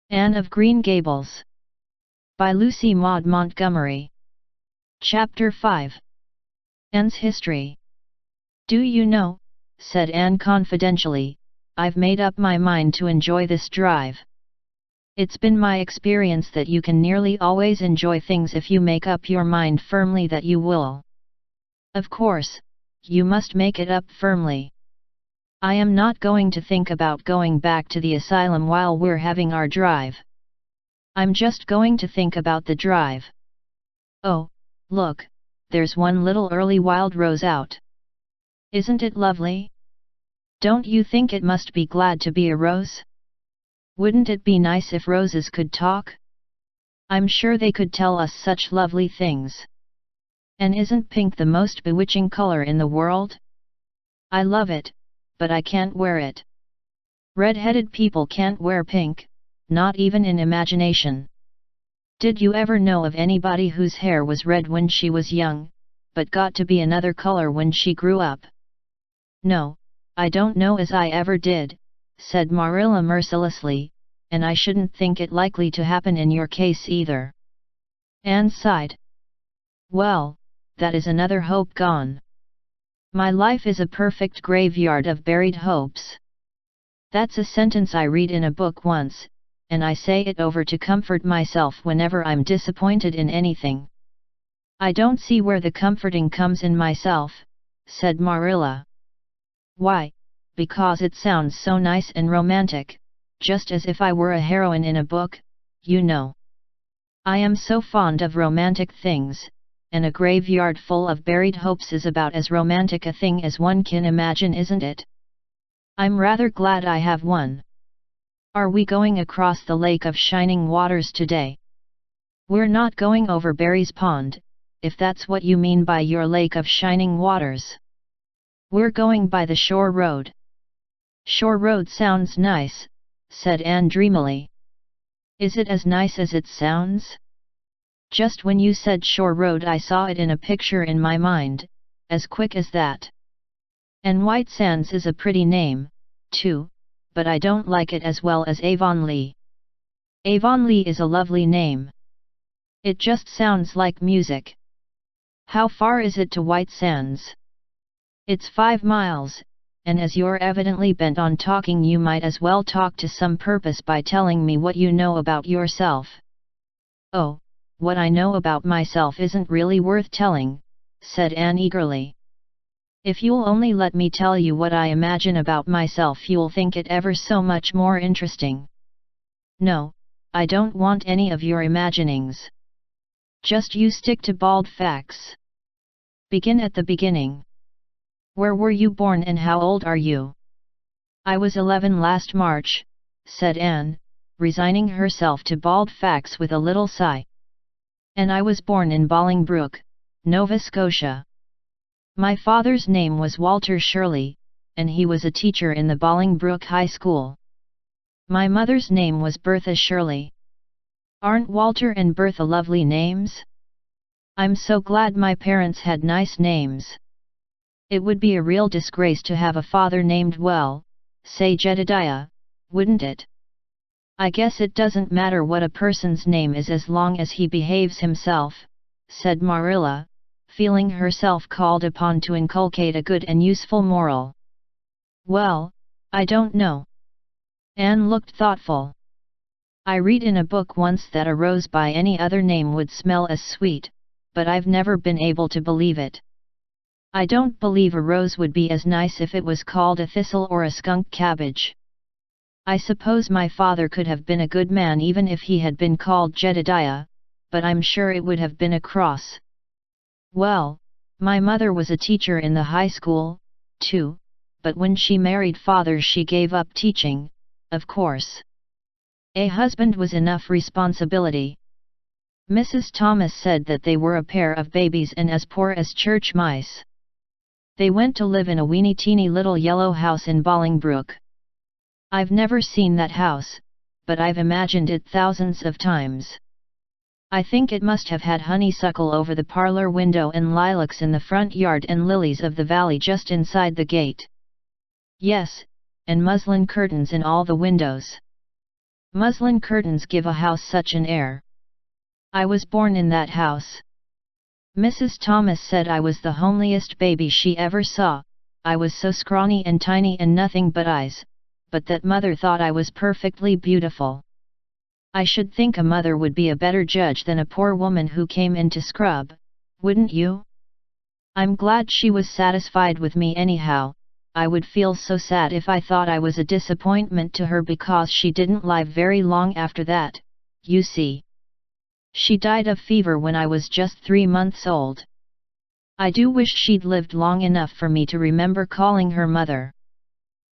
Anne of Green Gables. By Lucy Maud Montgomery. Chapter 5. Anne's History. "Do you know," said Anne confidentially, "I've made up my mind to enjoy this drive. It's been my experience that you can nearly always enjoy things if you make up your mind firmly that you will. Of course, you must make it up firmly. I am not going to think about going back to the asylum while we're having our drive. I'm just going to think about the drive. Oh, look, there's one little early wild rose out. Isn't it lovely? Don't you think it must be glad to be a rose? Wouldn't it be nice if roses could talk? I'm sure they could tell us such lovely things. And isn't pink the most bewitching color in the world? I love it, but I can't wear it. Red-headed people can't wear pink, not even in imagination. Did you ever know of anybody whose hair was red when she was young, but got to be another color when she grew up?" "No, I don't know as I ever did," said Marilla mercilessly, "and I shouldn't think it likely to happen in your case either." Anne sighed. "Well, that is another hope gone. My life is a perfect graveyard of buried hopes." That's a sentence I read in a book once, and I say it over to comfort myself whenever I'm disappointed in anything. "I don't see where the comforting comes in myself," said Marilla. "Why, because it sounds so nice and romantic, just as if I were a heroine in a book, you know. I am so fond of romantic things, and a graveyard full of buried hopes is about as romantic a thing as one can imagine, isn't it? I'm rather glad I have one. Are we going across the Lake of Shining Waters today?" "We're not going over Barry's Pond, if that's what you mean by your Lake of Shining Waters. We're going by the shore road." "Shore road sounds nice," said Anne dreamily. "Is it as nice as it sounds? Just when you said shore road I saw it in a picture in my mind, as quick as that. And White Sands is a pretty name, too, but I don't like it as well as Avonlea. Avonlea is a lovely name. It just sounds like music. How far is it to White Sands?" "It's 5 miles, and as you're evidently bent on talking you might as well talk to some purpose by telling me what you know about yourself." "Oh, what I know about myself isn't really worth telling," said Anne eagerly. "If you'll only let me tell you what I imagine about myself you'll think it ever so much more interesting." "No, I don't want any of your imaginings. Just you stick to bald facts. Begin at the beginning. Where were you born and how old are you?" "I was 11 last March," said Anne, resigning herself to bald facts with a little sigh. "And I was born in Bolingbroke, Nova Scotia. My father's name was Walter Shirley, and he was a teacher in the Bolingbroke High School. My mother's name was Bertha Shirley. Aren't Walter and Bertha lovely names? I'm so glad my parents had nice names. It would be a real disgrace to have a father named, well, say Jedediah, wouldn't it? I guess it doesn't matter what a person's name is as long as he behaves himself," said Marilla, feeling herself called upon to inculcate a good and useful moral. "Well, I don't know." Anne looked thoughtful. "I read in a book once that a rose by any other name would smell as sweet, but I've never been able to believe it. I don't believe a rose would be as nice if it was called a thistle or a skunk cabbage. I suppose my father could have been a good man even if he had been called Jedediah, but I'm sure it would have been a cross. Well, my mother was a teacher in the high school, too, but when she married father she gave up teaching, of course. A husband was enough responsibility. Mrs. Thomas said that they were a pair of babies and as poor as church mice. They went to live in a weeny-teeny little yellow house in Bolingbroke. I've never seen that house, but I've imagined it thousands of times. I think it must have had honeysuckle over the parlor window and lilacs in the front yard and lilies of the valley just inside the gate. Yes, and muslin curtains in all the windows. Muslin curtains give a house such an air. I was born in that house. Mrs. Thomas said I was the homeliest baby she ever saw. I was so scrawny and tiny and nothing but eyes, but that mother thought I was perfectly beautiful. I should think a mother would be a better judge than a poor woman who came in to scrub, wouldn't you? I'm glad she was satisfied with me anyhow. I would feel so sad if I thought I was a disappointment to her because she didn't live very long after that, you see. She died of fever when I was just 3 months old. I do wish she'd lived long enough for me to remember calling her mother.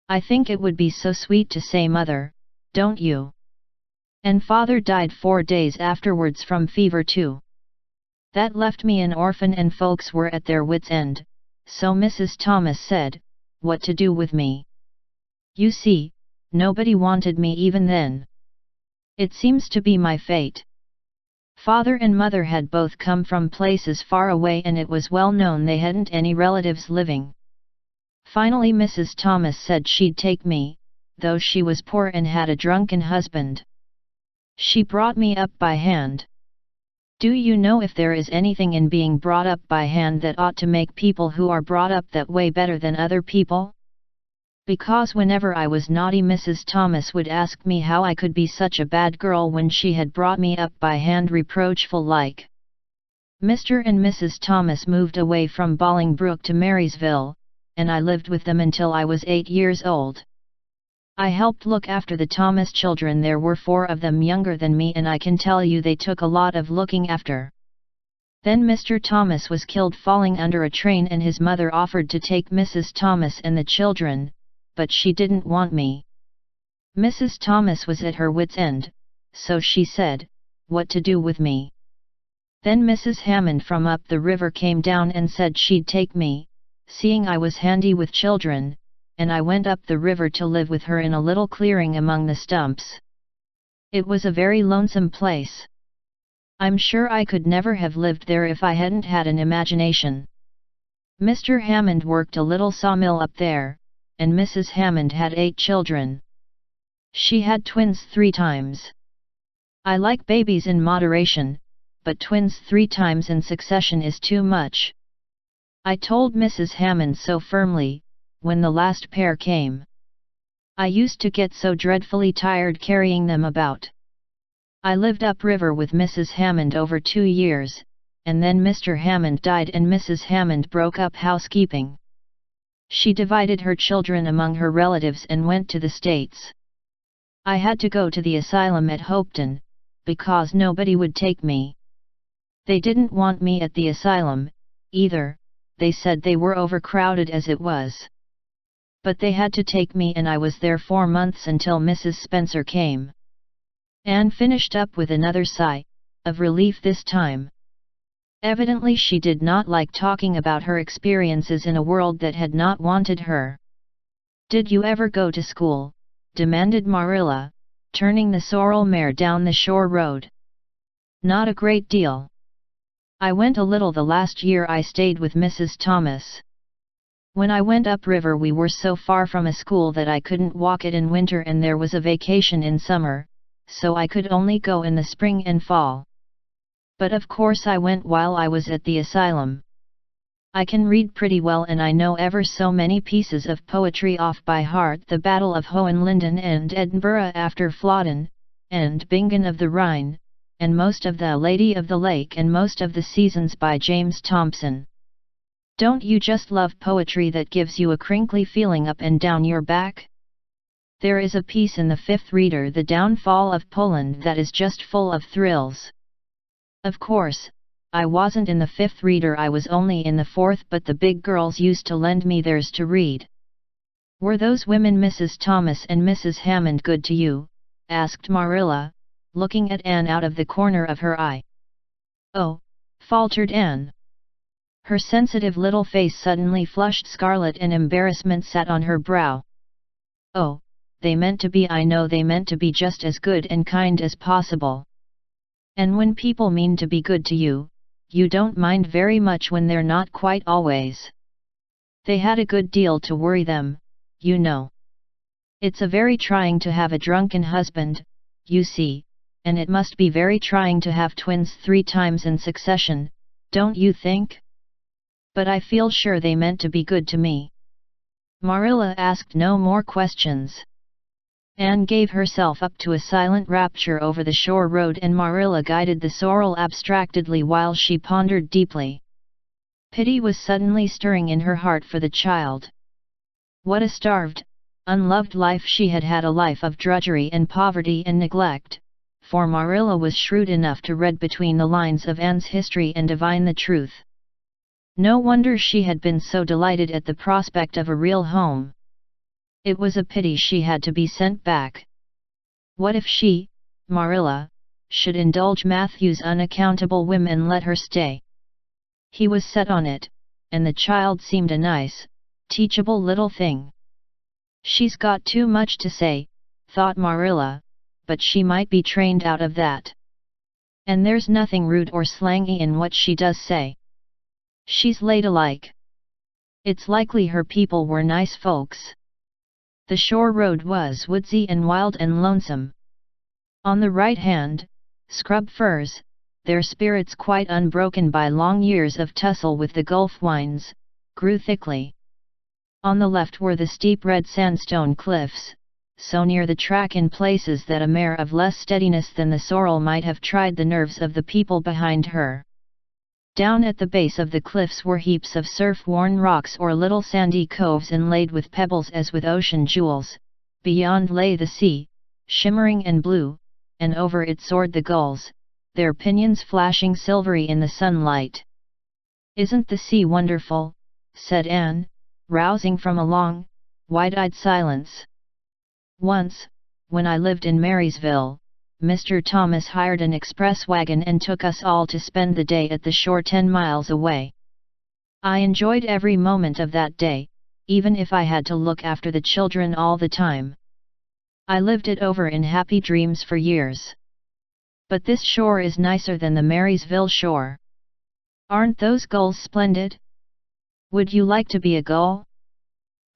I think it would be so sweet to say mother, don't you? And father died 4 days afterwards from fever too. That left me an orphan and folks were at their wits' end, so Mrs. Thomas said, what to do with me. You see, nobody wanted me even then. It seems to be my fate. Father and mother had both come from places far away and it was well known they hadn't any relatives living. Finally Mrs. Thomas said she'd take me, though she was poor and had a drunken husband. She brought me up by hand. Do you know if there is anything in being brought up by hand that ought to make people who are brought up that way better than other people? Because whenever I was naughty Mrs. Thomas would ask me how I could be such a bad girl when she had brought me up by hand reproachful like. Mr. and Mrs. Thomas moved away from Bolingbroke to Marysville, and I lived with them until I was 8 years old. I helped look after the Thomas children. There were 4 of them younger than me and I can tell you they took a lot of looking after. Then Mr. Thomas was killed falling under a train and his mother offered to take Mrs. Thomas and the children, but she didn't want me. Mrs. Thomas was at her wits' end, so she said, what to do with me. Then Mrs. Hammond from up the river came down and said she'd take me, seeing I was handy with children, and I went up the river to live with her in a little clearing among the stumps. It was a very lonesome place. I'm sure I could never have lived there if I hadn't had an imagination. Mr. Hammond worked a little sawmill up there, and Mrs. Hammond had 8 children. She had twins 3 times. I like babies in moderation, but twins 3 times in succession is too much. I told Mrs. Hammond so firmly, when the last pair came. I used to get so dreadfully tired carrying them about. I lived upriver with Mrs. Hammond over 2 years, and then Mr. Hammond died and Mrs. Hammond broke up housekeeping. She divided her children among her relatives and went to the States. I had to go to the asylum at Hopeton, because nobody would take me. They didn't want me at the asylum, either, they said they were overcrowded as it was. But they had to take me and I was there 4 months until Mrs. Spencer came. Anne finished up with another sigh, of relief this time. Evidently she did not like talking about her experiences in a world that had not wanted her. Did you ever go to school? Demanded Marilla, turning the sorrel mare down the shore road. Not a great deal. I went a little the last year I stayed with Mrs. Thomas. When I went upriver we were so far from a school that I couldn't walk it in winter and there was a vacation in summer, so I could only go in the spring and fall. But of course I went while I was at the asylum. I can read pretty well and I know ever so many pieces of poetry off by heart. The Battle of Hohenlinden and Edinburgh after Flodden, and Bingen of the Rhine, and most of The Lady of the Lake and most of the Seasons by James Thomson. Don't you just love poetry that gives you a crinkly feeling up and down your back? There is a piece in the 5th Reader, The Downfall of Poland, that is just full of thrills. Of course, I wasn't in the 5th Reader, I was only in the 4th, but the big girls used to lend me theirs to read. Were those women Mrs. Thomas and Mrs. Hammond good to you? Asked Marilla, looking at Anne out of the corner of her eye. Oh, faltered Anne. Her sensitive little face suddenly flushed scarlet and embarrassment sat on her brow. Oh, they meant to be, I know they meant to be just as good and kind as possible. And when people mean to be good to you, you don't mind very much when they're not quite always. They had a good deal to worry them, you know. It's a very trying to have a drunken husband, you see, and it must be very trying to have twins 3 times in succession, don't you think? But I feel sure they meant to be good to me." Marilla asked no more questions. Anne gave herself up to a silent rapture over the shore road, and Marilla guided the sorrel abstractedly while she pondered deeply. Pity was suddenly stirring in her heart for the child. What a starved, unloved life she had had, a life of drudgery and poverty and neglect, for Marilla was shrewd enough to read between the lines of Anne's history and divine the truth. No wonder she had been so delighted at the prospect of a real home. It was a pity she had to be sent back. What if she, Marilla, should indulge Matthew's unaccountable whim and let her stay? He was set on it, and the child seemed a nice, teachable little thing. She's got too much to say, thought Marilla, but she might be trained out of that. And there's nothing rude or slangy in what she does say. She's ladylike. It's likely her people were nice folks. The shore road was woodsy and wild and lonesome. On the right hand, scrub firs, their spirits quite unbroken by long years of tussle with the Gulf winds, grew thickly. On the left were the steep red sandstone cliffs, so near the track in places that a mare of less steadiness than the sorrel might have tried the nerves of the people behind her. Down at the base of the cliffs were heaps of surf-worn rocks or little sandy coves inlaid with pebbles as with ocean jewels. Beyond lay the sea, shimmering and blue, and over it soared the gulls, their pinions flashing silvery in the sunlight. "Isn't the sea wonderful?" said Anne, rousing from a long, wide-eyed silence. "Once, when I lived in Marysville, Mr. Thomas hired an express wagon and took us all to spend the day at the shore 10 miles away. I enjoyed every moment of that day, even if I had to look after the children all the time. I lived it over in happy dreams for years. But this shore is nicer than the Marysville shore. Aren't those gulls splendid? Would you like to be a gull?"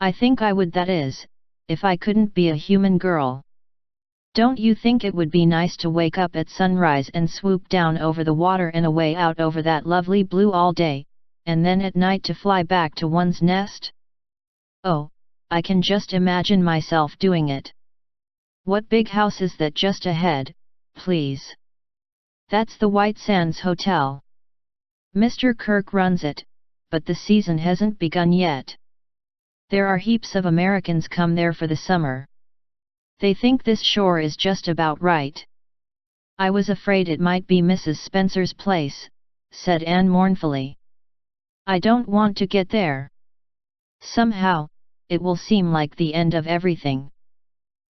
"I think I would, that is, if I couldn't be a human girl. Don't you think it would be nice to wake up at sunrise and swoop down over the water and away out over that lovely blue all day, and then at night to fly back to one's nest? Oh, I can just imagine myself doing it. What big house is that just ahead, please?" "That's the White Sands Hotel. Mr. Kirk runs it, but the season hasn't begun yet. There are heaps of Americans come there for the summer. They think this shore is just about right." "I was afraid it might be Mrs. Spencer's place," said Anne mournfully. "I don't want to get there. Somehow, it will seem like the end of everything."